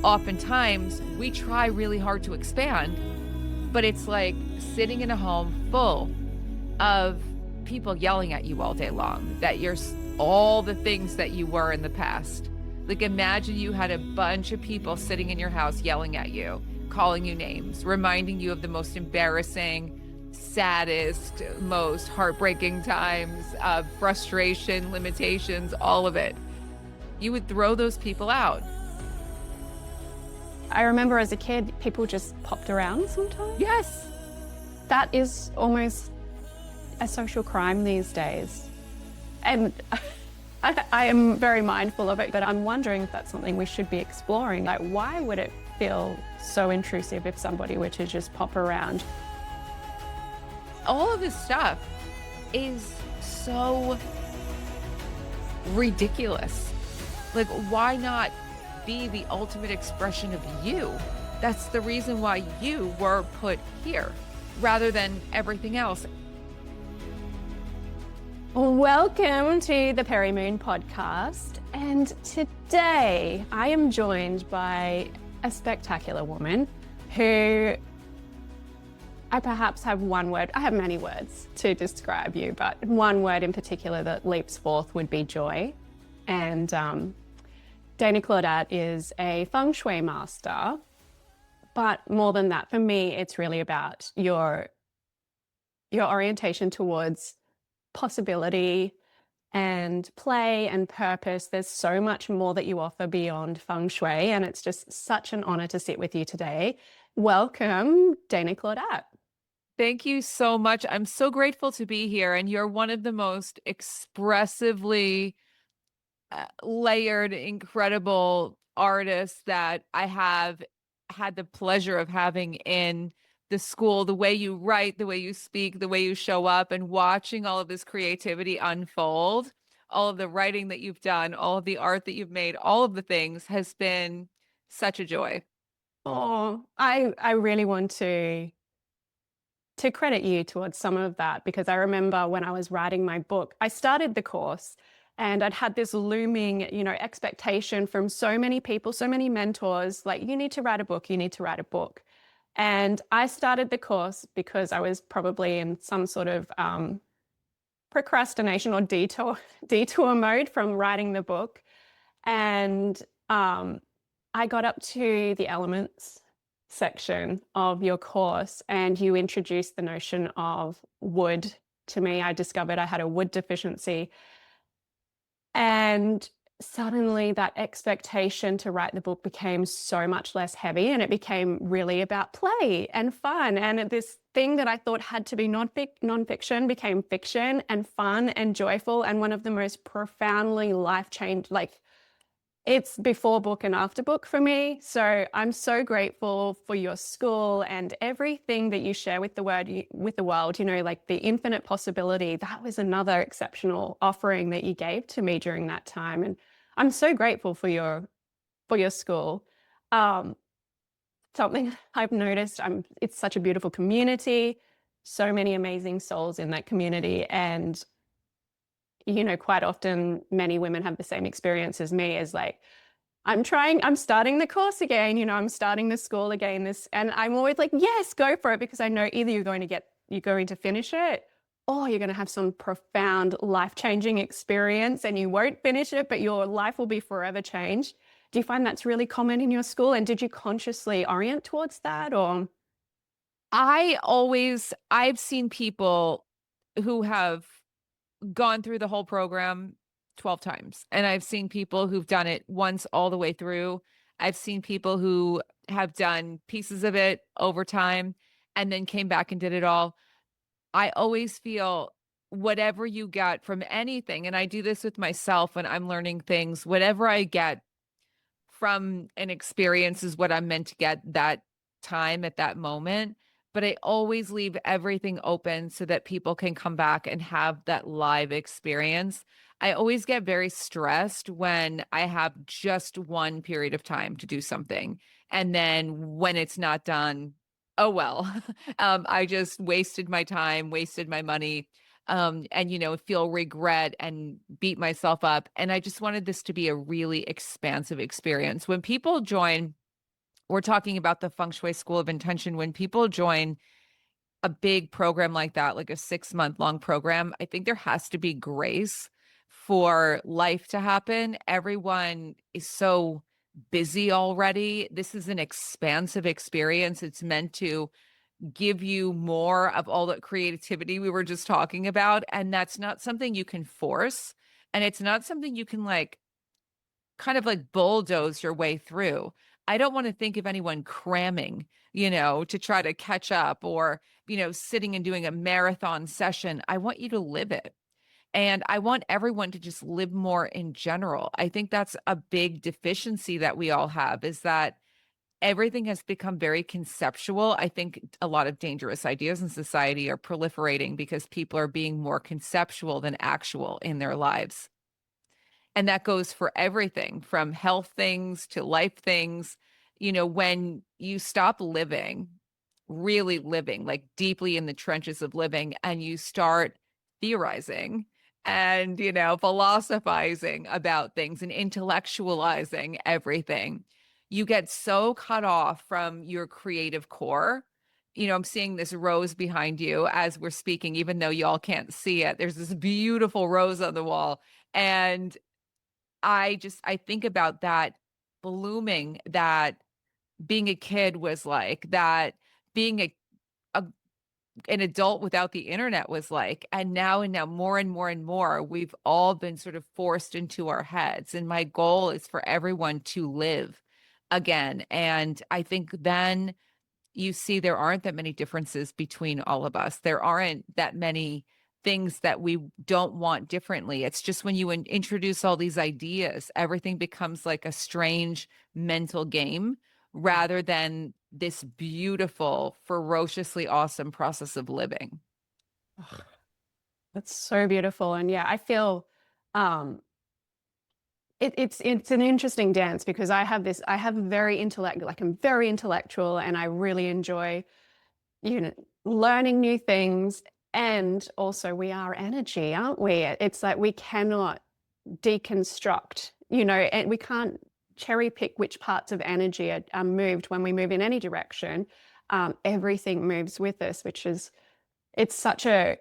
oftentimes we try really hard to expand, but it's like sitting in a home full of people yelling at you all day long, that you're all the things that you were in the past. Like imagine you had a bunch of people sitting in your house yelling at you, calling you names, reminding you of the most embarrassing, saddest, most heartbreaking times of frustration, limitations, all of it. You would throw those people out. I remember as a kid, people just popped around sometimes. Yes. That is almost a social crime these days. And I am very mindful of it, but I'm wondering if that's something we should be exploring. Like, why would it feel so intrusive if somebody were to just pop around? All of this stuff is so ridiculous. Like, why not be the ultimate expression of you? That's the reason why you were put here rather than everything else. Welcome to the Peri Moon Podcast. And today I am joined by a spectacular woman who I perhaps have one word. I have many words to describe you, but one word in particular that leaps forth would be joy. And Dana Claudat is a Feng Shui Master, but more than that, for me, it's really about your orientation towards possibility and play and purpose. There's so much more that you offer beyond Feng Shui, and it's just such an honor to sit with you today. Welcome, Dana Claudat. Thank you so much. I'm so grateful to be here. And you're one of the most expressively layered, incredible artists that I have had the pleasure of having in the school. The way you write, the way you speak, the way you show up, and watching all of this creativity unfold, all of the writing that you've done, all of the art that you've made, all of the things has been such a joy. Oh, I really want to credit you towards some of that, because I remember when I was writing my book, I started the course and I'd had this looming, expectation from so many people, so many mentors, like, you need to write a book, you need to write a book. And I started the course because I was probably in some sort of procrastination or detour mode from writing the book. And I got up to the elements section of your course and you introduced the notion of wood to me. I discovered I had a wood deficiency, and suddenly that expectation to write the book became so much less heavy, and it became really about play and fun. And this thing that I thought had to be nonfiction became fiction and fun and joyful, and one of the most profoundly life-changing, like, it's before book and after book for me. So I'm so grateful for your school and everything that you share with the world, like the infinite possibility. That was another exceptional offering that you gave to me during that time. And I'm so grateful for your school. Something I've noticed, it's such a beautiful community, so many amazing souls in that community. And quite often many women have the same experience as me, as like, I'm starting the course again, I'm starting the school again, and I'm always like, yes, go for it, because I know either you're going to finish it, or you're going to have some profound life-changing experience and you won't finish it, but your life will be forever changed. Do you find that's really common in your school? And did you consciously orient towards that? Or I've seen people who have gone through the whole program 12 times. And I've seen people who've done it once all the way through. I've seen people who have done pieces of it over time and then came back and did it all. I always feel whatever you get from anything, and I do this with myself when I'm learning things, whatever I get from an experience is what I'm meant to get that time at that moment. But I always leave everything open so that people can come back and have that live experience. I always get very stressed when I have just one period of time to do something. And then when it's not done, oh, well, I just wasted my time, wasted my money, and, feel regret and beat myself up. And I just wanted this to be a really expansive experience. When people join we're talking about the Feng Shui School of Intention. When people join a big program like that, like a 6-month long program, I think there has to be grace for life to happen. Everyone is so busy already. This is an expansive experience. It's meant to give you more of all that creativity we were just talking about. And that's not something you can force. And it's not something you can like kind of like bulldoze your way through. I don't want to think of anyone cramming, to try to catch up or, sitting and doing a marathon session. I want you to live it. And I want everyone to just live more in general. I think that's a big deficiency that we all have, is that everything has become very conceptual. I think a lot of dangerous ideas in society are proliferating because people are being more conceptual than actual in their lives. And that goes for everything from health things to life things. When you stop living, really living, like deeply in the trenches of living, and you start theorizing and, philosophizing about things and intellectualizing everything, you get so cut off from your creative core. I'm seeing this rose behind you as we're speaking, even though y'all can't see it. There's this beautiful rose on the wall. And I think about that blooming, that being a kid was like, that being a an adult without the internet was like, and now more and more and more, we've all been sort of forced into our heads. And my goal is for everyone to live again. And I think then you see there aren't that many differences between all of us. There aren't that many things that we don't want differently. It's just when you introduce all these ideas, everything becomes like a strange mental game rather than this beautiful, ferociously awesome process of living. Ugh, that's so beautiful. And yeah, I feel um it's an interesting dance because I have a very I'm very intellectual, and I really enjoy, you know, learning new things. And also we are energy, aren't we? It's like we cannot deconstruct, and we can't cherry pick which parts of energy are moved when we move in any direction. Everything moves with us, which is, it's such a,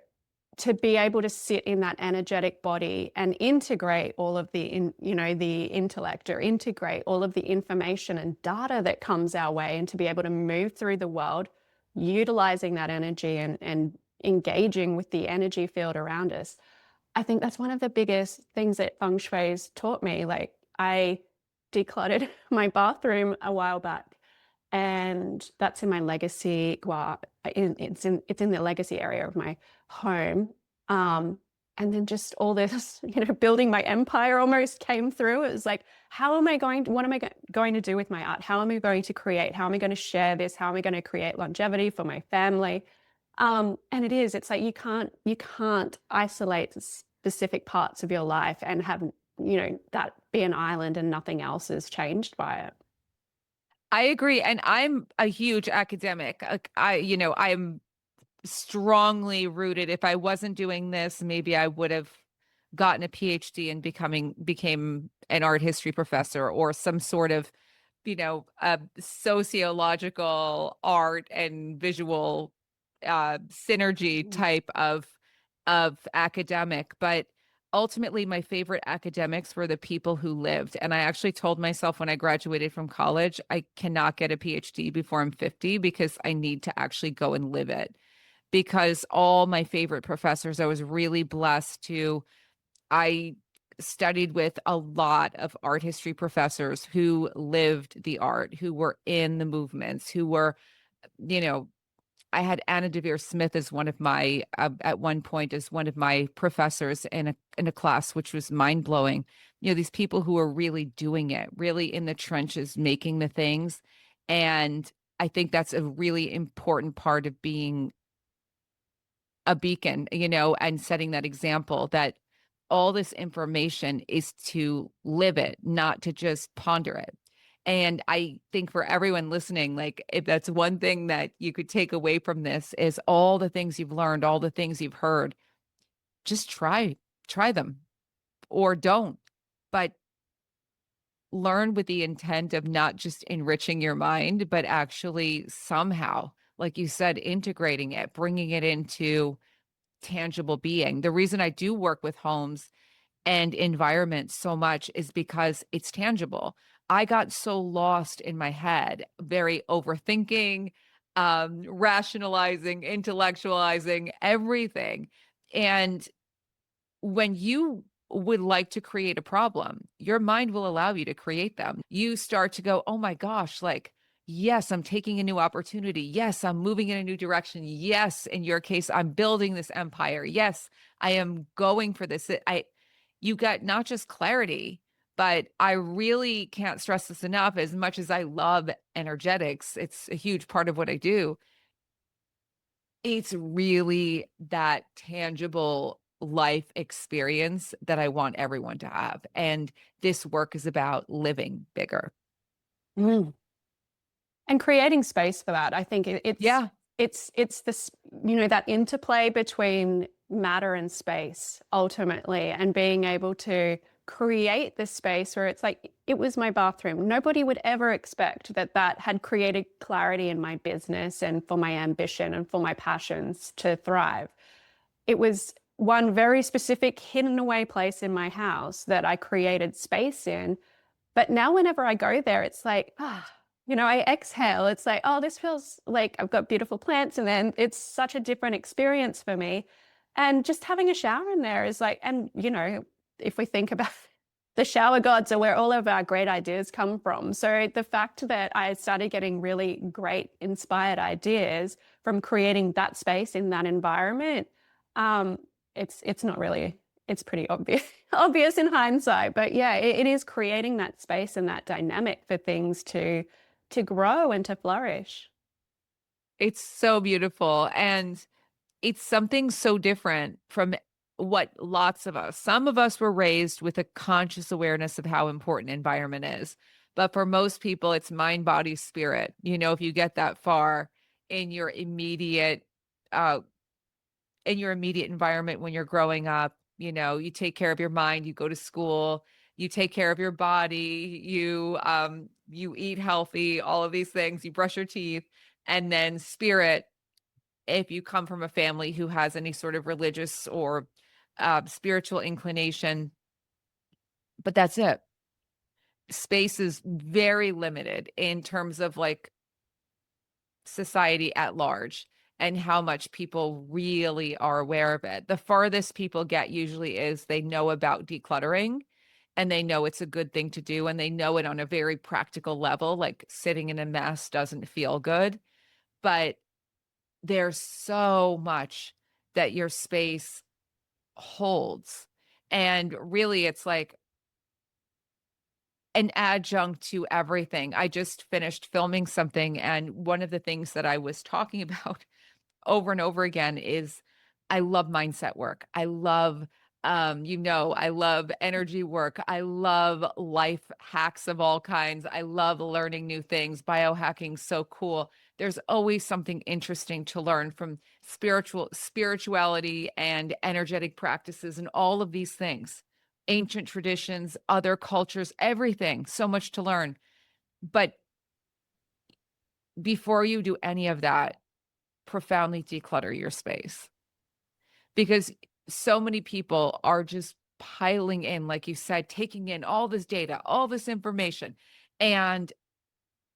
to be able to sit in that energetic body and integrate all of the intellect, or integrate all of the information and data that comes our way, and to be able to move through the world utilizing that energy and engaging with the energy field around us. I think that's one of the biggest things that feng shui's taught me. Like, I decluttered my bathroom a while back, and that's in my legacy. Well, it's in the legacy area of my home. Um, and then just all this, building my empire almost came through. It was like, what am I going to do with my art? How am I going to create? How am I going to share this? How am I going to create longevity for my family? And it's like you can't isolate specific parts of your life and have, that be an island and nothing else is changed by it. I agree. And I'm a huge academic. Like, I'm strongly rooted. If I wasn't doing this, maybe I would have gotten a PhD and became an art history professor or some sort of, a sociological art and visual synergy Mm. type of academic. But ultimately, my favorite academics were the people who lived. And I actually told myself when I graduated from college, I cannot get a PhD before I'm 50 because I need to actually go and live it. Because all my favorite professors, I was really blessed to, I studied with a lot of art history professors who lived the art, who were in the movements, who were, you know, I had Anna Devere Smith as one of my at one point as one of my professors in a class, which was mind blowing. These people who are really doing it, really in the trenches, making the things, and I think that's a really important part of being a beacon, and setting that example that all this information is to live it, not to just ponder it. And I think for everyone listening, like if that's one thing that you could take away from this is all the things you've learned, all the things you've heard, just try them or don't. But learn with the intent of not just enriching your mind, but actually somehow, like you said, integrating it, bringing it into tangible being. The reason I do work with homes and environment so much is because it's tangible. I got so lost in my head, very overthinking, rationalizing, intellectualizing everything. And when you would like to create a problem, your mind will allow you to create them. You start to go, oh my gosh, like, yes, I'm taking a new opportunity. Yes, I'm moving in a new direction. Yes, in your case, I'm building this empire. Yes, I am going for this. You got not just clarity, but I really can't stress this enough. As much as I love energetics, it's a huge part of what I do. It's really that tangible life experience that I want everyone to have, and this work is about living bigger. Mm. And creating space for that. I think Yeah, it's this, that interplay between matter and space ultimately, and being able to create this space where it's like, it was my bathroom. Nobody would ever expect that that had created clarity in my business and for my ambition and for my passions to thrive. It was one very specific hidden away place in my house that I created space in. But now whenever I go there, it's like, I exhale. It's like, oh, this feels like I've got beautiful plants. And then it's such a different experience for me. And just having a shower in there is like, and, if we think about the shower gods are where all of our great ideas come from. So the fact that I started getting really great inspired ideas from creating that space in that environment, um, it's not really, it's pretty obvious obvious in hindsight, but yeah, it is creating that space and that dynamic for things to grow and to flourish. it's so beautiful, and it's something so different from what lots of us some of us were raised with a conscious awareness of how important environment is. But for most people, it's mind, body, spirit. If you get that far in your immediate uh environment when you're growing up, you take care of your mind, you go to school, you take care of your body, you eat healthy, all of these things, you brush your teeth, and then spirit, if you come from a family who has any sort of religious or spiritual inclination, but that's it. Space is very limited in terms of like society at large and how much people really are aware of it. The farthest people get usually is they know about decluttering and they know it's a good thing to do and they know it on a very practical level, like sitting in a mess doesn't feel good. But there's so much that your space holds. And really, it's like an adjunct to everything. I just finished filming something, and one of the things that I was talking about over and over again is I love mindset work. I love I love energy work. I love life hacks of all kinds. I love learning new things. Biohacking so cool. There's always something interesting to learn from spirituality and energetic practices and all of these things. Ancient traditions, other cultures, everything. So much to learn. But before you do any of that, profoundly declutter your space, because so many people are just piling in, like you said, taking in all this data, all this information, and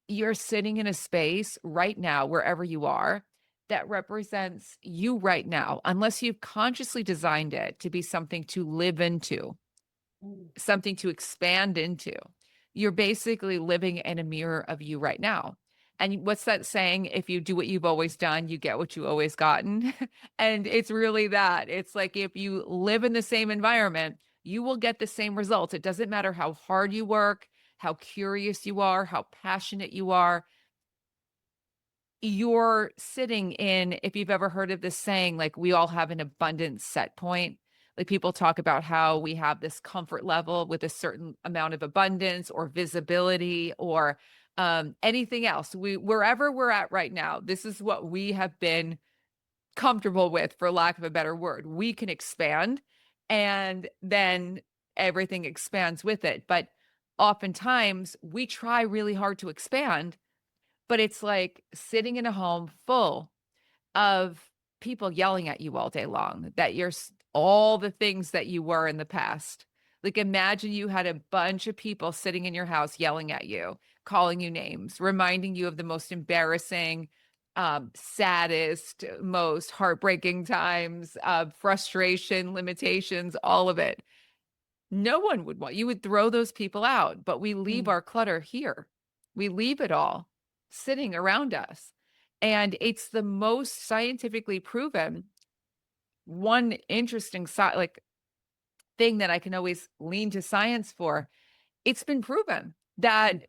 you're sitting in a space right now, wherever you are, that represents you right now, unless you've consciously designed it to be something to live into, Mm. something to expand into. You're basically living in a mirror of you right now. And what's that saying? If you do what you've always done, you get what you always gotten. And it's really that. It's like if you live in the same environment, you will get the same results. It doesn't matter how hard you work, how curious you are, how passionate you are. You're sitting in, if you've ever heard of this saying, like we all have an abundance set point. Like people talk about how we have this comfort level with a certain amount of abundance or visibility or anything else. Wherever we're at right now, this is what we have been comfortable with, for lack of a better word. We can expand and then everything expands with it. But oftentimes we try really hard to expand, but it's like sitting in a home full of people yelling at you all day long, that you're all the things that you were in the past. Like imagine you had a bunch of people sitting in your house yelling at you, calling you names, reminding you of the most embarrassing, saddest, most heartbreaking times of frustration, limitations, all of it. No one would want, you would throw those people out, but we leave our clutter here. We leave it all sitting around us. And it's the most scientifically proven. One interesting like thing that I can always lean to science for, it's been proven that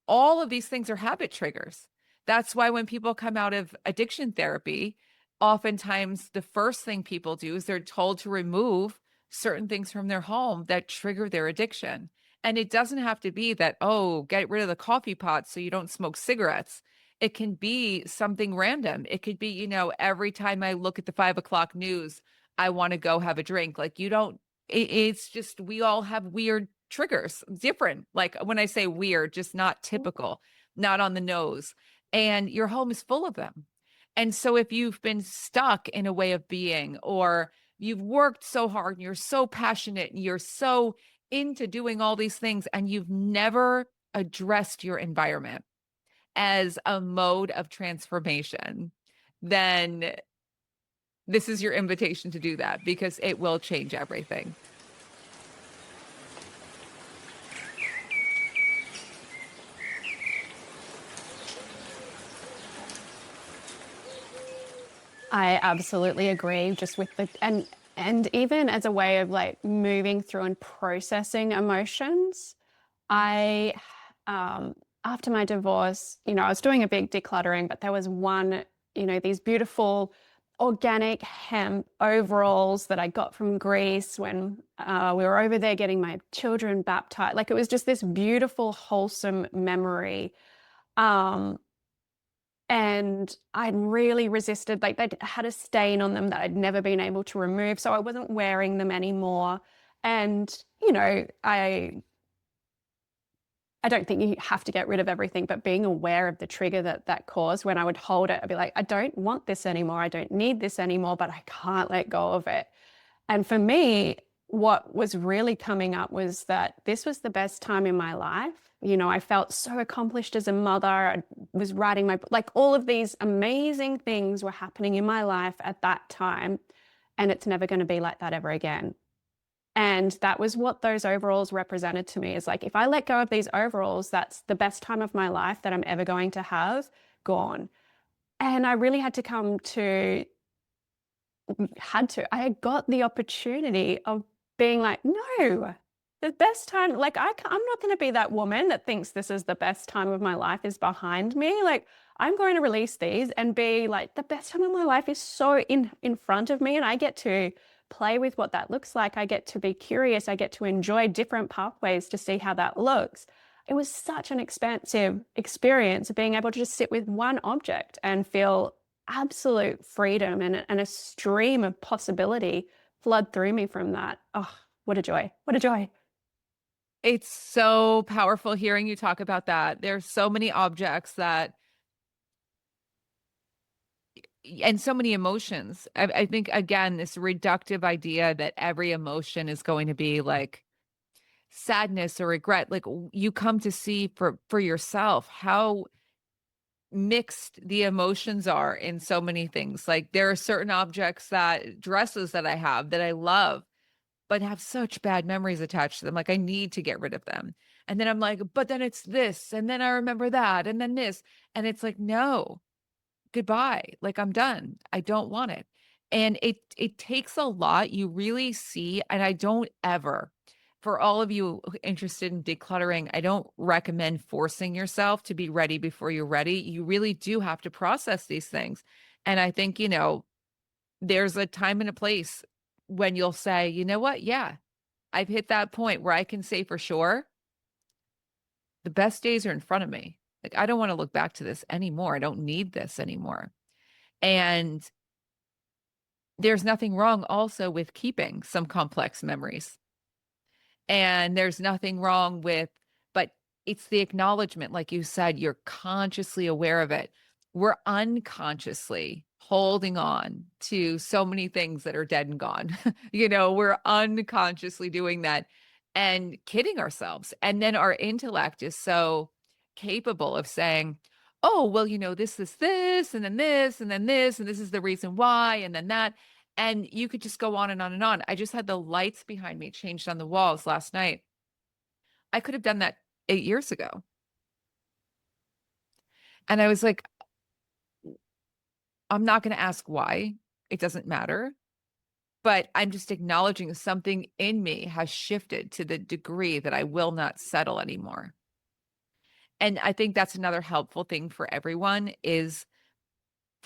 all of these things are habit triggers. That's why when people come out of addiction therapy, oftentimes the first thing people do is they're told to remove certain things from their home that trigger their addiction. And it doesn't have to be that, oh, get rid of the coffee pot so you don't smoke cigarettes. It can be something random. It could be, every time I look at the 5 o'clock news, I want to go have a drink. Like you don't, it's just, we all have weird triggers, different. Like when I say weird, just not typical, not on the nose. And your home is full of them. And so if you've been stuck in a way of being, or you've worked so hard and you're so passionate and you're so into doing all these things and you've never addressed your environment as a mode of transformation, then this is your invitation to do that, because it will change everything. I absolutely agree. Just with and even as a way of like moving through and processing emotions, I after my divorce, I was doing a big decluttering, but there was one, these beautiful organic hemp overalls that I got from Greece when we were over there getting my children baptized. Like it was just this beautiful, wholesome memory. Um, and I'd really resisted, like they had a stain on them that I'd never been able to remove. So I wasn't wearing them anymore. And, I don't think you have to get rid of everything, but being aware of the trigger that caused, when I would hold it, I'd be like, I don't want this anymore. I don't need this anymore, but I can't let go of it. And for me, what was really coming up was that this was the best time in my life. I felt so accomplished as a mother. I was writing like all of these amazing things were happening in my life at that time. And it's never going to be like that ever again. And that was what those overalls represented to me, is like, if I let go of these overalls, that's the best time of my life that I'm ever going to have gone. And I really had to I had got the opportunity of being like, no, the best time, like I'm not going to be that woman that thinks this is the best time of my life is behind me. Like I'm going to release these and be like, the best time of my life is so in front of me, and I get to play with what that looks like. I get to be curious. I get to enjoy different pathways to see how that looks. It was such an expansive experience of being able to just sit with one object and feel absolute freedom and a stream of possibility flood through me from that. Oh, what a joy. What a joy. It's so powerful hearing you talk about that. There's so many objects that, and so many emotions. I think, again, this reductive idea that every emotion is going to be like sadness or regret. Like you come to see for yourself how mixed the emotions are in so many things. Like there are certain objects, that dresses that I have that I love, but have such bad memories attached to them. Like I need to get rid of them. And then I'm like, but then it's this, and then I remember that, and then this. And it's like, no, goodbye. Like I'm done. I don't want it. And it takes a lot. You really see, and I don't ever, for all of you interested in decluttering, I don't recommend forcing yourself to be ready before you're ready. You really do have to process these things. And I think, there's a time and a place when you'll say, you know what? Yeah, I've hit that point where I can say for sure the best days are in front of me. Like, I don't want to look back to this anymore. I don't need this anymore. And there's nothing wrong also with keeping some complex memories. And there's nothing wrong with, it's the acknowledgement, like you said, you're consciously aware of it. We're unconsciously holding on to so many things that are dead and gone. We're unconsciously doing that and kidding ourselves. And then our intellect is so capable of saying, oh, well, this, and then this, and then this, and this is the reason why, and then that. And you could just go on and on and on. I just had the lights behind me changed on the walls last night. I could have done that 8 years ago. And I was like, I'm not going to ask why. It doesn't matter. But I'm just acknowledging something in me has shifted to the degree that I will not settle anymore. And I think that's another helpful thing for everyone is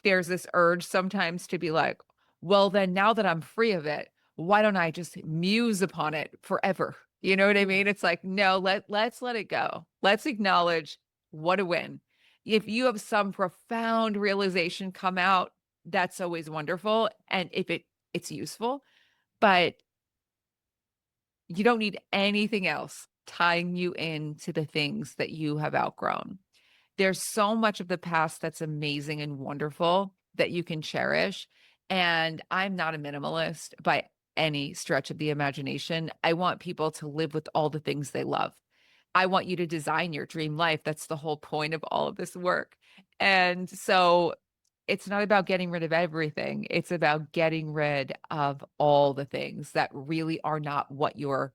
there's this urge sometimes to be like, well, then now that I'm free of it, why don't I just muse upon it forever? You know what I mean? It's like, no, let's let it go. Let's acknowledge what a win. If you have some profound realization come out, that's always wonderful. And if it's useful, but you don't need anything else tying you into the things that you have outgrown. There's so much of the past that's amazing and wonderful that you can cherish. And I'm not a minimalist by any stretch of the imagination. I want people to live with all the things they love. I want you to design your dream life. That's the whole point of all of this work. And so it's not about getting rid of everything. It's about getting rid of all the things that really are not what you're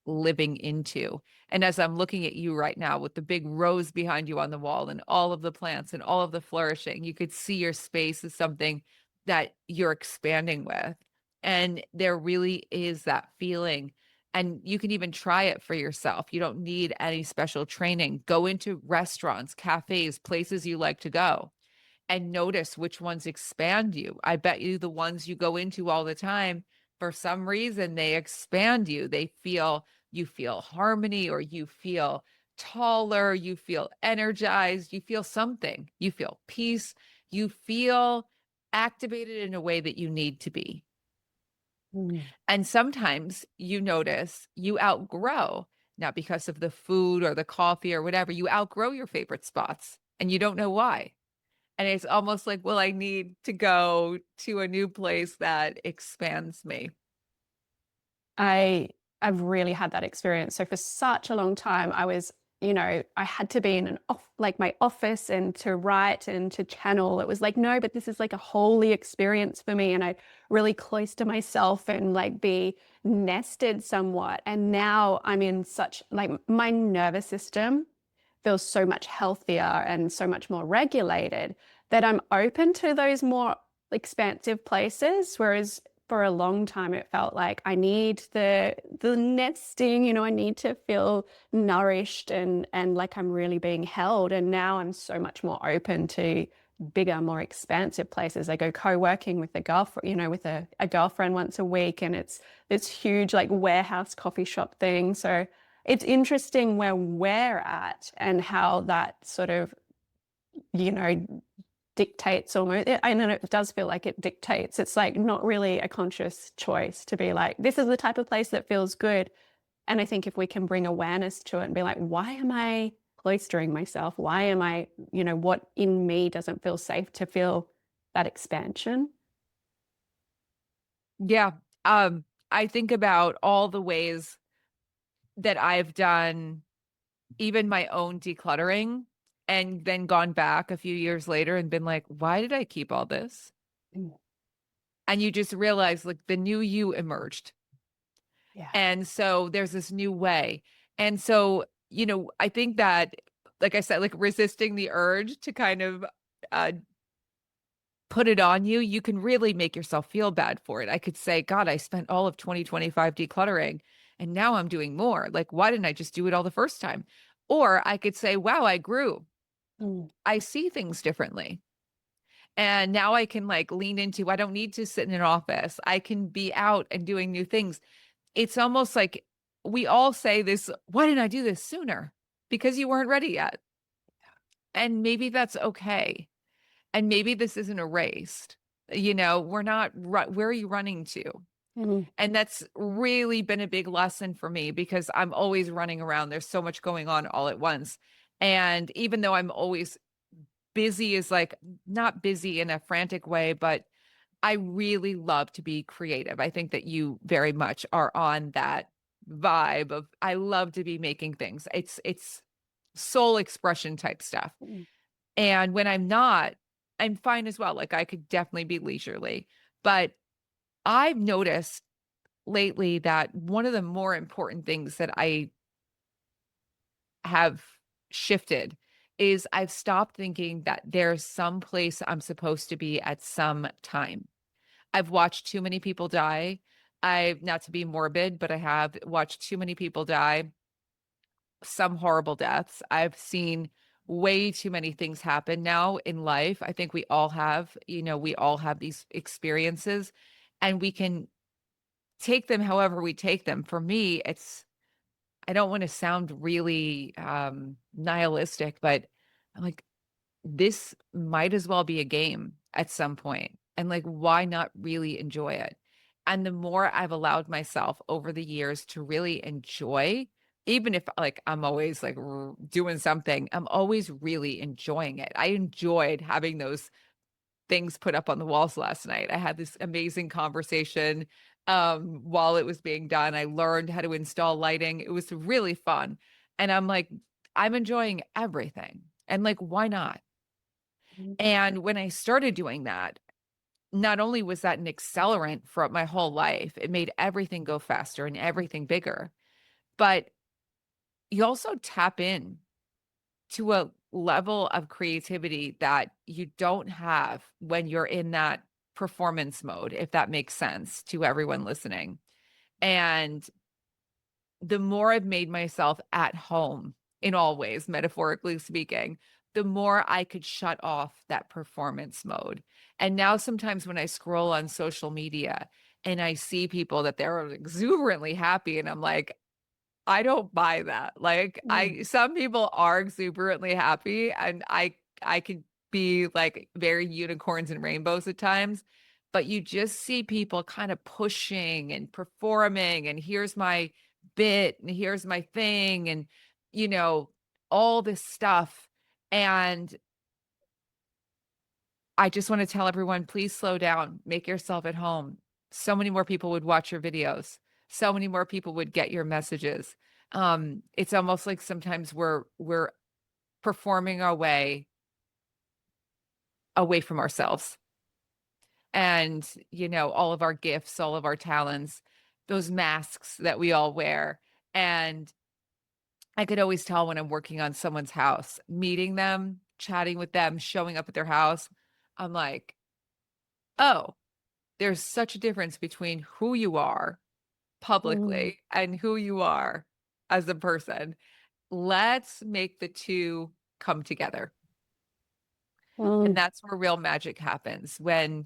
living into. And as I'm looking at you right now with the big rose behind you on the wall and all of the plants and all of the flourishing, you could see your space as something that you're expanding with. And there really is that feeling. And you can even try it for yourself. You don't need any special training. Go into restaurants, cafes, places you like to go and notice which ones expand you. I bet you the ones you go into all the time, for some reason, they expand you. You feel harmony, or you feel taller, you feel energized, you feel something, you feel peace, you feel activated in a way that you need to be. Mm. And sometimes you notice you outgrow, not because of the food or the coffee or whatever, you outgrow your favorite spots and you don't know why. And it's almost like, well, I need to go to a new place that expands me. I I've really had that experience. So for such a long time, I had to be in like my office and to write and to channel. It was like, no, but this is like a holy experience for me. And I really close to myself and like be nested somewhat. And now I'm in such like my nervous system feels so much healthier and so much more regulated that I'm open to those more expansive places. Whereas for a long time it felt like I need the nesting, I need to feel nourished and like I'm really being held. And now I'm so much more open to bigger, more expansive places. I go co-working with a girlfriend, with a girlfriend once a week, and it's this huge like warehouse coffee shop thing. So it's interesting where we're at and how that sort of, dictates almost. I know it does feel like it dictates. It's like not really a conscious choice to be like, this is the type of place that feels good. And I think if we can bring awareness to it and be like, why am I cloistering myself? Why am I, what in me doesn't feel safe to feel that expansion? Yeah. I think about all the ways that I've done even my own decluttering and then gone back a few years later and been like, why did I keep all this? Mm. And you just realize like the new you emerged. Yeah. And so there's this new way. And so, I think that, like I said, like resisting the urge to kind of uh, put it on you, you can really make yourself feel bad for it. I could say, God, I spent all of 2025 decluttering and now I'm doing more. Like, why didn't I just do it all the first time? Or I could say, wow, I grew. Mm. I see things differently. And now I can like lean into, I don't need to sit in an office. I can be out and doing new things. It's almost like we all say this, why didn't I do this sooner? Because you weren't ready yet. And maybe that's okay. And maybe this isn't erased. We're not, where are you running to? Mm. And that's really been a big lesson for me because I'm always running around. There's so much going on all at once. And even though I'm always busy, is like not busy in a frantic way, but I really love to be creative. I think that you very much are on that vibe of I love to be making things. It's soul expression type stuff. Mm. And when I'm not, I'm fine as well. Like I could definitely be leisurely. But I've noticed lately that one of the more important things that I have shifted is I've stopped thinking that there's some place I'm supposed to be at some time. I've watched too many people die. I've not to be morbid, but I have watched too many people die, some horrible deaths. I've seen way too many things happen now in life. I think we all have, we all have these experiences and we can take them however we take them. For me, I don't want to sound really nihilistic, but I'm like, this might as well be a game at some point. And like, why not really enjoy it? And the more I've allowed myself over the years to really enjoy, even if like I'm always like doing something, I'm always really enjoying it. I enjoyed having those things put up on the walls last night. I had this amazing conversation while it was being done. I learned how to install lighting. It was really fun. And I'm like, I'm enjoying everything. And like, why not? Mm. And when I started doing that, not only was that an accelerant for my whole life, it made everything go faster and everything bigger, but you also tap in to a level of creativity that you don't have when you're in that performance mode, if that makes sense to everyone listening. And the more I've made myself at home in all ways, metaphorically speaking, the more I could shut off that performance mode. And now sometimes when I scroll on social media and I see people that they're exuberantly happy, and I'm like, I don't buy that. Like Mm. some people are exuberantly happy and I could be like very unicorns and rainbows at times, but you just see people kind of pushing and performing and here's my bit and here's my thing and you know all this stuff. And I just want to tell everyone, please slow down, make yourself at home. So many more people would watch your videos. So many more people would get your messages. It's almost like sometimes we're performing our way away from ourselves. And, all of our gifts, all of our talents, those masks that we all wear. And I could always tell when I'm working on someone's house, meeting them, chatting with them, showing up at their house. I'm like, oh, there's such a difference between who you are Mm. publicly and who you are as a person. Let's make the two come together. And Mm. that's where real magic happens when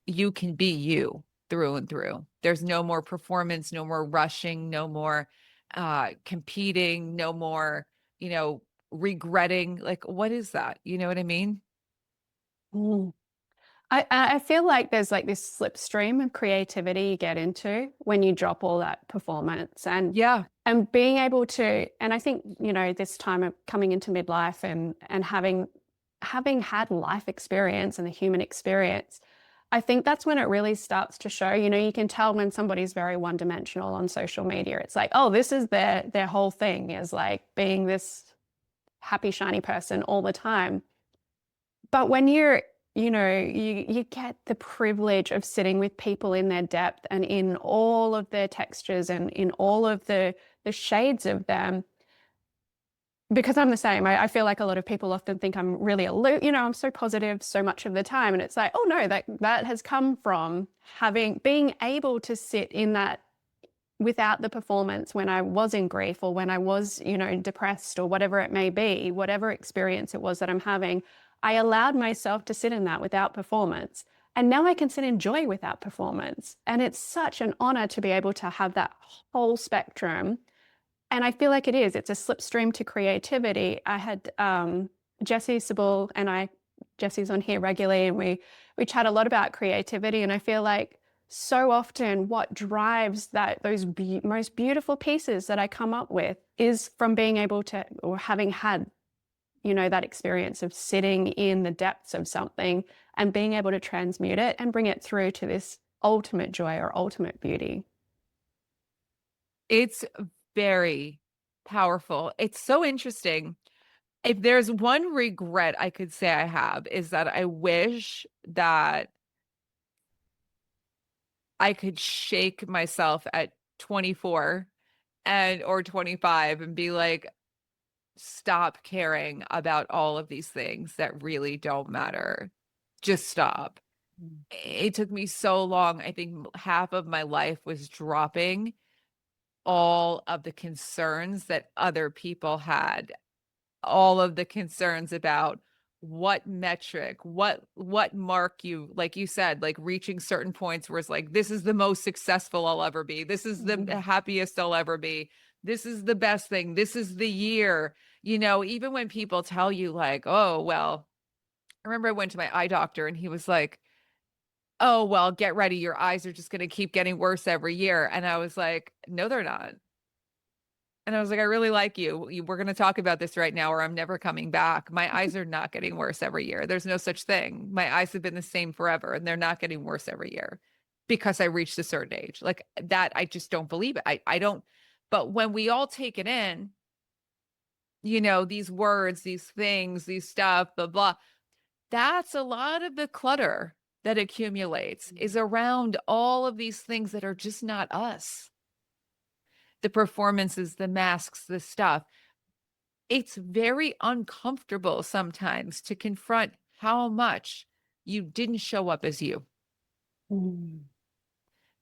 you can be you through and through. There's no more performance, no more rushing, no more competing, no more, regretting. Like, what is that? You know what I mean? Mm. I feel like there's like this slipstream of creativity you get into when you drop all that performance Yeah. and being able to, and I think, this time of coming into midlife and having had life experience and the human experience, I think that's when it really starts to show. You can tell when somebody's very one-dimensional on social media. It's like, oh, this is their whole thing, is like being this happy, shiny person all the time. But when you get the privilege of sitting with people in their depth and in all of their textures and in all of the shades of them, because I'm the same. I feel like a lot of people often think I'm really aloof, I'm so positive so much of the time. And it's like, oh no, that has come from being able to sit in that without the performance when I was in grief or when I was, depressed or whatever it may be, whatever experience it was that I'm having, I allowed myself to sit in that without performance. And now I can sit in joy without performance. And it's such an honor to be able to have that whole spectrum. And I feel like it's a slipstream to creativity. I had Jessie Sabul Jesse's on here regularly, and we chat a lot about creativity. And I feel like so often what drives those most beautiful pieces that I come up with is from being able to, or having had, that experience of sitting in the depths of something and being able to transmute it and bring it through to this ultimate joy or ultimate beauty. It's very powerful. It's so interesting. If there's one regret I could say I have is that I wish that I could shake myself at 24 and or 25 and be like, stop caring about all of these things that really don't matter. Just stop. Mm. It took me so long. I think half of my life was dropping all of the concerns that other people had, all of the concerns about what metric, what mark you, like you said, like reaching certain points where it's like, this is the most successful I'll ever be. This is the Mhm. happiest I'll ever be. This is the best thing. This is the year. Even when people tell you like, oh, well, I remember I went to my eye doctor and he was like, oh, well, get ready. Your eyes are just going to keep getting worse every year. And I was like, no, they're not. And I was like, I really like you. We're going to talk about this right now, or I'm never coming back. My eyes are not getting worse every year. There's no such thing. My eyes have been the same forever, and they're not getting worse every year because I reached a certain age. Like that, I just don't believe it. I don't. But when we all take it in, these words, these things, these stuff, blah, blah, that's a lot of the clutter that accumulates is around all of these things that are just not us. The performances, the masks, the stuff. It's very uncomfortable sometimes to confront how much you didn't show up as you. Mm.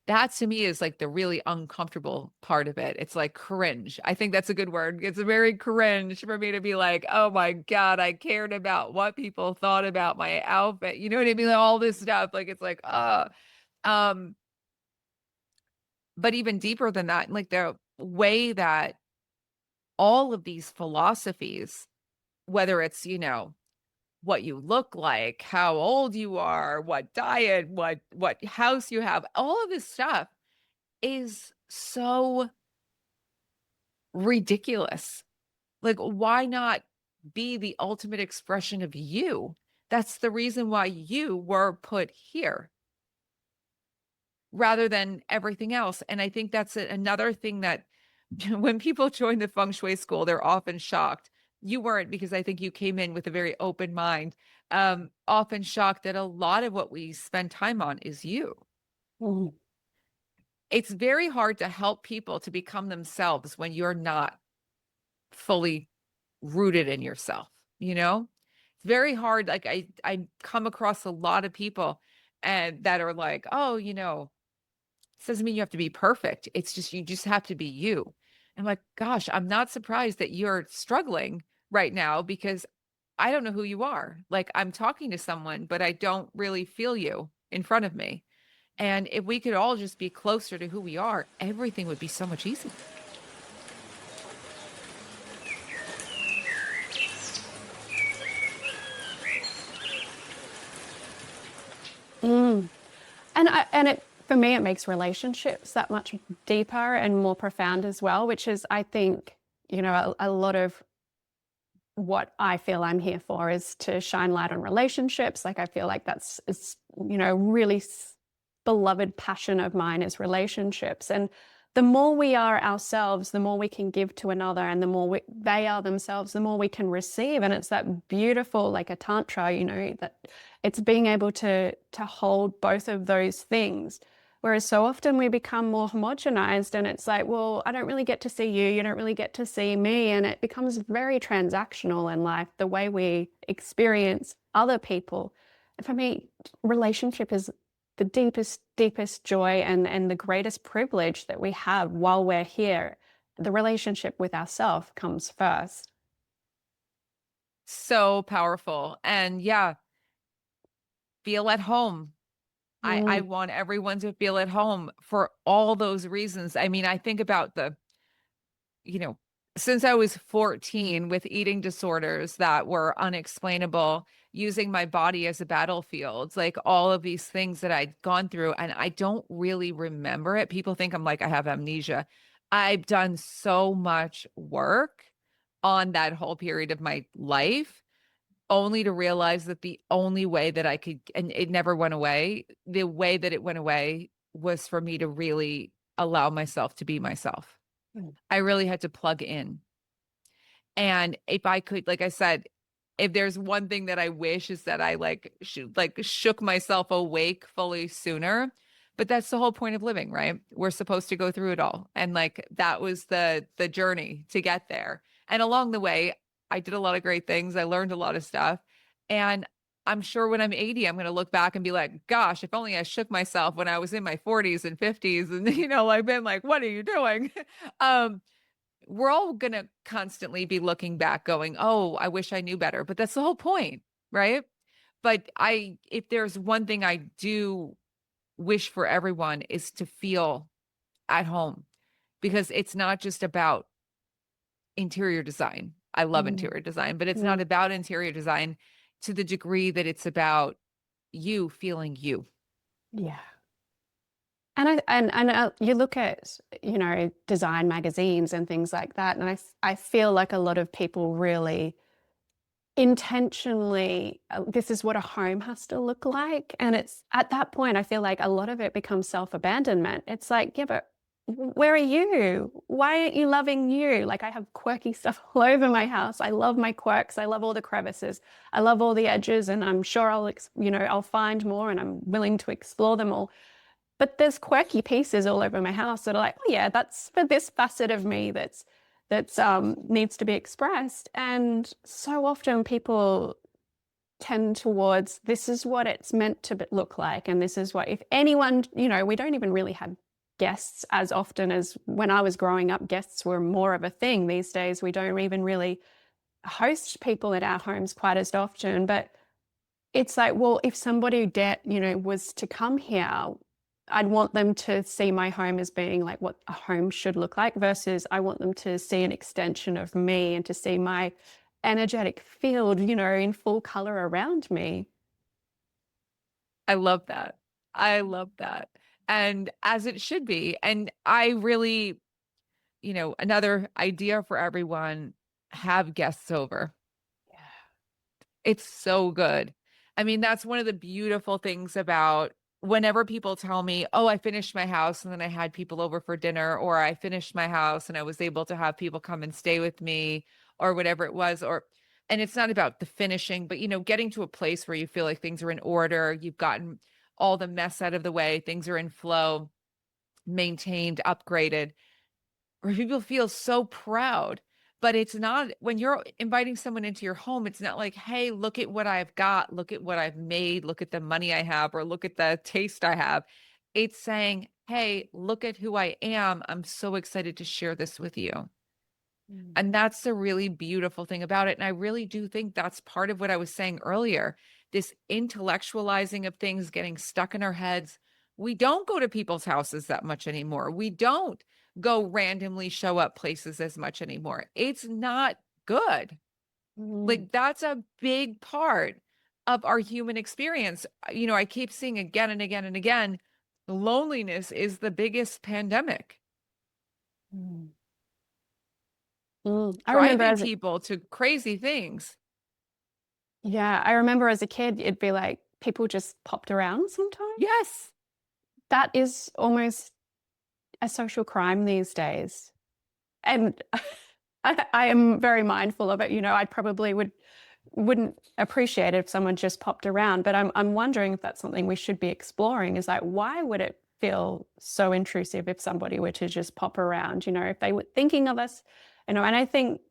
That to me is like the really uncomfortable part of it. It's like cringe. I think that's a good word. It's very cringe for me to be like, oh my God, I cared about what people thought about my outfit. You know what I mean? All this stuff. Like it's like, um, but even deeper than that, like the way that all of these philosophies, whether it's, what you look like, how old you are, what diet, what house you have, all of this stuff is so ridiculous. Like why not be the ultimate expression of you? That's the reason why you were put here rather than everything else. And I think that's another thing that when people join the feng shui school, they're often shocked. You weren't, because I think you came in with a very open mind, often shocked that a lot of what we spend time on is you. Mm. It's very hard to help people to become themselves when you're not fully rooted in yourself, you know? It's very hard. Like I come across a lot of people and that are like, oh, it doesn't mean you have to be perfect. It's just you just have to be you. I'm like, gosh, I'm not surprised that you're struggling right now because I don't know who you are. Like I'm talking to someone, but I don't really feel you in front of me. And if we could all just be closer to who we are, everything would be so much easier. Mm. And it, for me, it makes relationships that much deeper and more profound as well, which is, I think, a lot of what I feel I'm here for is to shine light on relationships. Like I feel like that's is really beloved passion of mine is relationships. And the more we are ourselves, the more we can give to another, and the more they are themselves, the more we can receive. And it's that beautiful, like a tantra, that it's being able to hold both of those things. Whereas so often we become more homogenized and it's like, well, I don't really get to see you. You don't really get to see me. And it becomes very transactional in life, the way we experience other people. And for me, relationship is the deepest joy and the greatest privilege that we have while we're here. The relationship with ourselves comes first. So powerful. And yeah, feel at home. I Mm. want everyone to feel at home for all those reasons. I mean, I think about you know, since I was 14 with eating disorders that were unexplainable, using my body as a battlefield, like all of these things that I'd gone through, and I don't really remember it. People think I'm like, I have amnesia. I've done so much work on that whole period of my life, only to realize that the only way that I could, and it never went away, the way that it went away was for me to really allow myself to be myself. Mm. I really had to plug in. And if I could, like I said, if there's one thing that I wish is that I shook myself awake fully sooner. But that's the whole point of living, right? We're supposed to go through it all. And like that was the journey to get there. And along the way, I did a lot of great things. I learned a lot of stuff. And I'm sure when I'm 80, I'm going to look back and be like, gosh, if only I shook myself when I was in my 40s and 50s. And, I've been like, what are you doing? um, we're all going to constantly be looking back going, oh, I wish I knew better. But that's the whole point, right? But if there's one thing I do wish for everyone is to feel at home, because it's not just about interior design. I love Mm. interior design, but it's not Mm. about interior design to the degree that it's about you feeling you. Yeah. And you look at, design magazines and things like that, and I feel like a lot of people really intentionally, this is what a home has to look like. And it's at that point, I feel like a lot of it becomes self-abandonment. It's like, yeah, but where are you? Why aren't you loving you? Like I have quirky stuff all over my house. I love my quirks. I love all the crevices. I love all the edges, and I'm sure I'll find more, and I'm willing to explore them all. But there's quirky pieces all over my house that are like, oh yeah, that's for this facet of me that's needs to be expressed. And so often people tend towards this is what it's meant to look like, and this is what, if anyone, we don't even really have guests as often as when I was growing up. Guests were more of a thing. These days we don't even really host people at our homes quite as often. But it's like, well, if somebody was to come here, I'd want them to see my home as being like what a home should look like, versus I want them to see an extension of me and to see my energetic field, in full color around me. I love that. I love that. And as it should be. And I really, another idea for everyone, have guests over. It's so good. I mean, that's one of the beautiful things about whenever people tell me, oh, I finished my house and then I had people over for dinner, or I finished my house and I was able to have people come and stay with me, or whatever it was, and it's not about the finishing, but, getting to a place where you feel like things are in order, you've gotten all the mess out of the way, things are in flow, maintained, upgraded, where people feel so proud. But it's not, when you're inviting someone into your home, it's not like, hey, look at what I've got, look at what I've made, look at the money I have, or look at the taste I have. It's saying, hey, look at who I am. I'm so excited to share this with you. Mm. And that's the really beautiful thing about it. And I really do think that's part of what I was saying earlier, this intellectualizing of things getting stuck in our heads. We don't go to people's houses that much anymore. We don't go randomly show up places as much anymore. It's not good. Mm. Like that's a big part of our human experience. I keep seeing again and again and again, loneliness is the biggest pandemic, Mm. Mm. I remember driving as people to crazy things. Yeah, I remember as a kid, it'd be like people just popped around sometimes. Yes. That is almost a social crime these days. And I am very mindful of it. I probably wouldn't appreciate it if someone just popped around, but I'm wondering if that's something we should be exploring, is like, why would it feel so intrusive if somebody were to just pop around, if they were thinking of us, and I think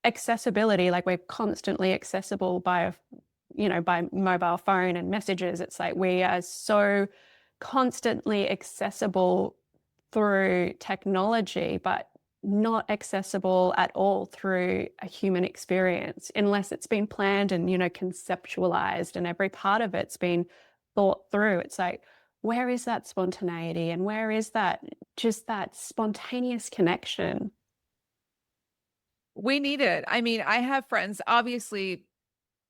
accessibility, like we're constantly accessible by mobile phone and messages. It's like we are so constantly accessible through technology, but not accessible at all through a human experience unless it's been planned and, conceptualized, and every part of it's been thought through. It's like, where is that spontaneity, and where is that just that spontaneous connection? We need it. I mean, I have friends, obviously,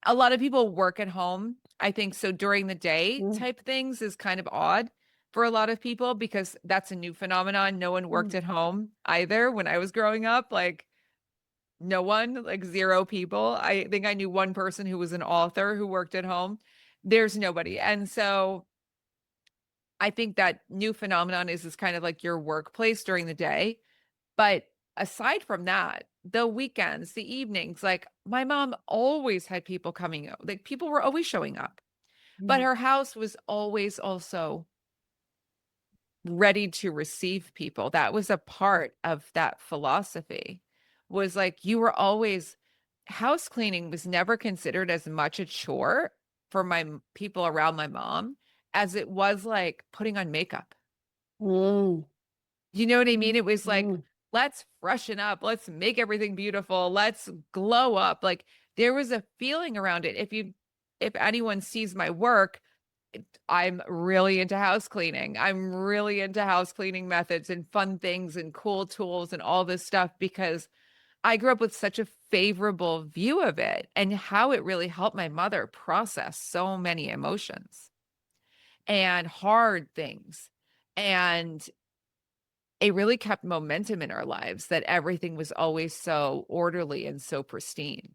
a lot of people work at home. I think so during the day Mm, type things is kind of odd for a lot of people because that's a new phenomenon. No one worked mm, at home either when I was growing up. Like no one, like zero people. I think I knew one person who was an author who worked at home. There's nobody. And so I think that new phenomenon is kind of like your workplace during the day. But aside from that, the weekends, the evenings, like my mom always had people coming out. Like people were always showing up. But mm, her house was always also ready to receive people. That was a part of that philosophy. Was like you were always house cleaning was never considered as much a chore for people around my mom as it was like putting on makeup. mm, You know what I mean? mm, It was like, mm, let's freshen up, let's make everything beautiful, let's glow up. Like there was a feeling around it. If anyone sees my work, I'm really into house cleaning. I'm really into house cleaning methods and fun things and cool tools and all this stuff because I grew up with such a favorable view of it and how it really helped my mother process so many emotions and hard things. And it really kept momentum in our lives that everything was always so orderly and so pristine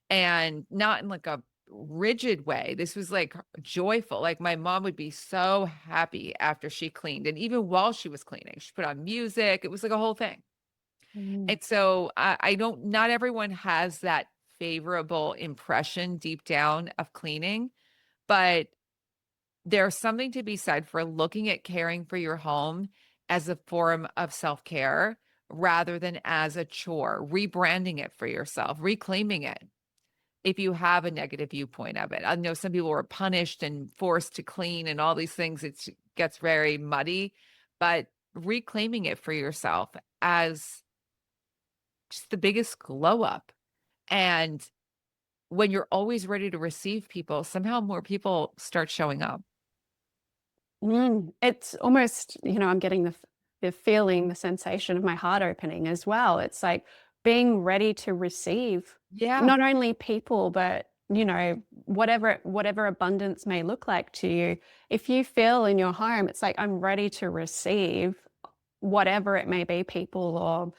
and not in like a rigid way. This was like joyful. Like my mom would be so happy after she cleaned. And even while she was cleaning, she put on music. It was like a whole thing. mm, And so I don't, not everyone has that favorable impression deep down of cleaning, but there's something to be said for looking at caring for your home as a form of self-care rather than as a chore, rebranding it for yourself, reclaiming it if you have a negative viewpoint of it. I know some people were punished and forced to clean and all these things. It gets very muddy, but reclaiming it for yourself as just the biggest glow up. And when you're always ready to receive people, somehow more people start showing up. mm. It's almost, I'm getting the feeling, the sensation of my heart opening as well. It's like being ready to receive Yeah. not only people, but whatever abundance may look like to you. If you feel in your home, it's like I'm ready to receive whatever it may be, people or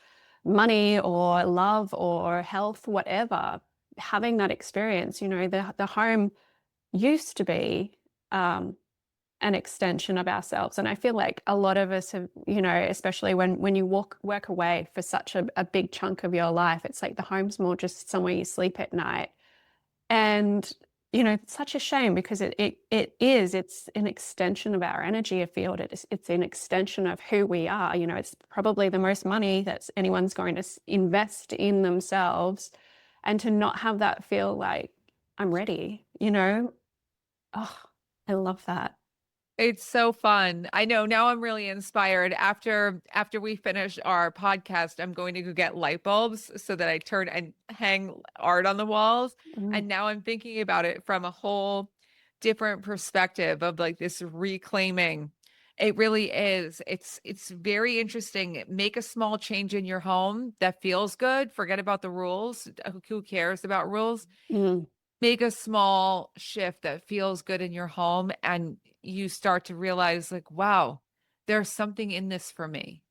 money or love or health, whatever. Having that experience, the home used to be um, an extension of ourselves. And I feel like a lot of us have, especially when you work away for such a big chunk of your life, it's like the home's more just somewhere you sleep at night. And it's such a shame because it's an extension of our energy field. It's an extension of who we are. It's probably the most money that anyone's going to invest in themselves, and to not have that feel like I'm ready. Oh, I love that. It's so fun. I know now I'm really inspired. After we finish our podcast, I'm going to go get light bulbs so that I turn and hang art on the walls. Mm, And now I'm thinking about it from a whole different perspective of like this reclaiming. It really is. It's very interesting. Make a small change in your home that feels good. Forget about the rules. Who cares about rules? mm, Make a small shift that feels good in your home and you start to realize like, wow, there's something in this for me.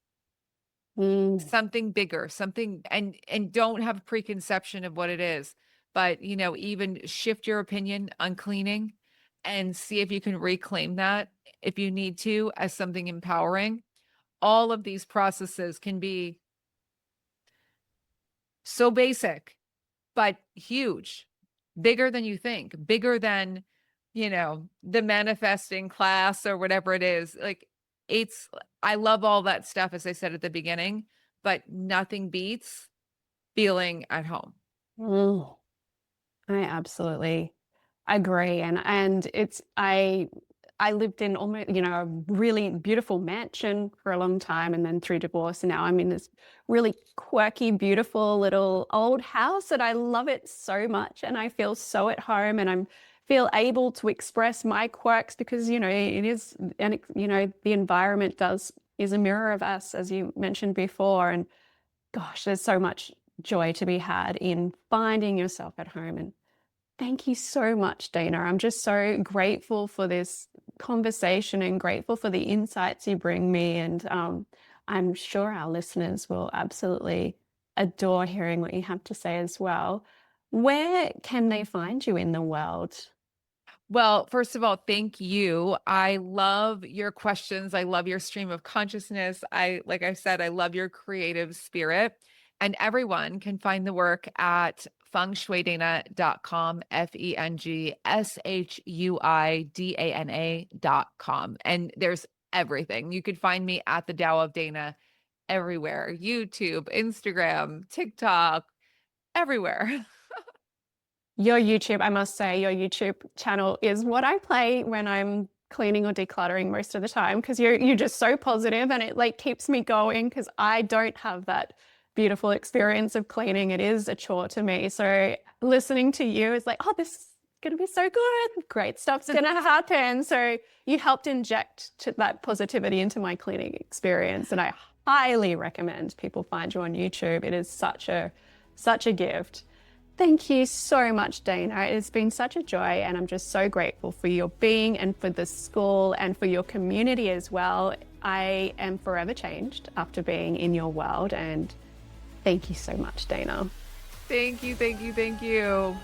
mm, Something bigger, something and don't have a preconception of what it is. But, even shift your opinion on cleaning and see if you can reclaim that if you need to as something empowering. All of these processes can be so basic but huge, bigger than you think, bigger than, the manifesting class or whatever it is. Like it's, I love all that stuff, as I said at the beginning, but nothing beats feeling at home. mm. I absolutely agree. And I lived in almost, a really beautiful mansion for a long time, and then through divorce, and now I'm in this really quirky, beautiful little old house, and I love it so much, and I feel so at home, and I'm feel able to express my quirks because, it is, and the environment does is a mirror of us, as you mentioned before. And gosh, there's so much joy to be had in finding yourself at home. And thank you so much, Dana. I'm just so grateful for this conversation and grateful for the insights you bring me. And I'm sure our listeners will absolutely adore hearing what you have to say as well. Where can they find you in the world? Well, first of all, thank you. I love your questions. I love your stream of consciousness. Like I said, I love your creative spirit. And everyone can find the work at fengshuidana.com, fengshuidana.com. And there's everything. You could find me at the Tao of Dana everywhere: YouTube, Instagram, TikTok, everywhere. Your YouTube, I must say, your YouTube channel is what I play when I'm cleaning or decluttering most of the time, because you're just so positive and it like keeps me going, because I don't have that beautiful experience of cleaning. It is a chore to me. So listening to you is like, oh, this is going to be so good. Great stuff's going to happen. So you helped inject that positivity into my cleaning experience. And I highly recommend people find you on YouTube. It is such a gift. Thank you so much, Dana. It's been such a joy, and I'm just so grateful for your being and for the school and for your community as well. I am forever changed after being in your world, and thank you so much, Dana. Thank you, thank you, thank you.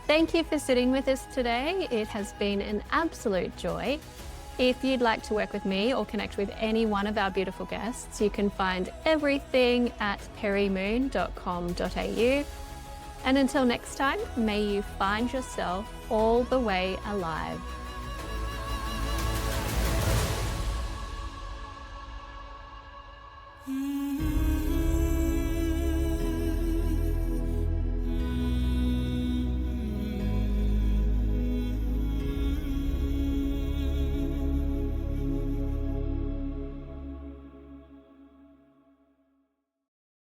Thank you for sitting with us today. It has been an absolute joy. If you'd like to work with me or connect with any one of our beautiful guests, you can find everything at perimoon.com.au. And until next time, may you find yourself all the way alive.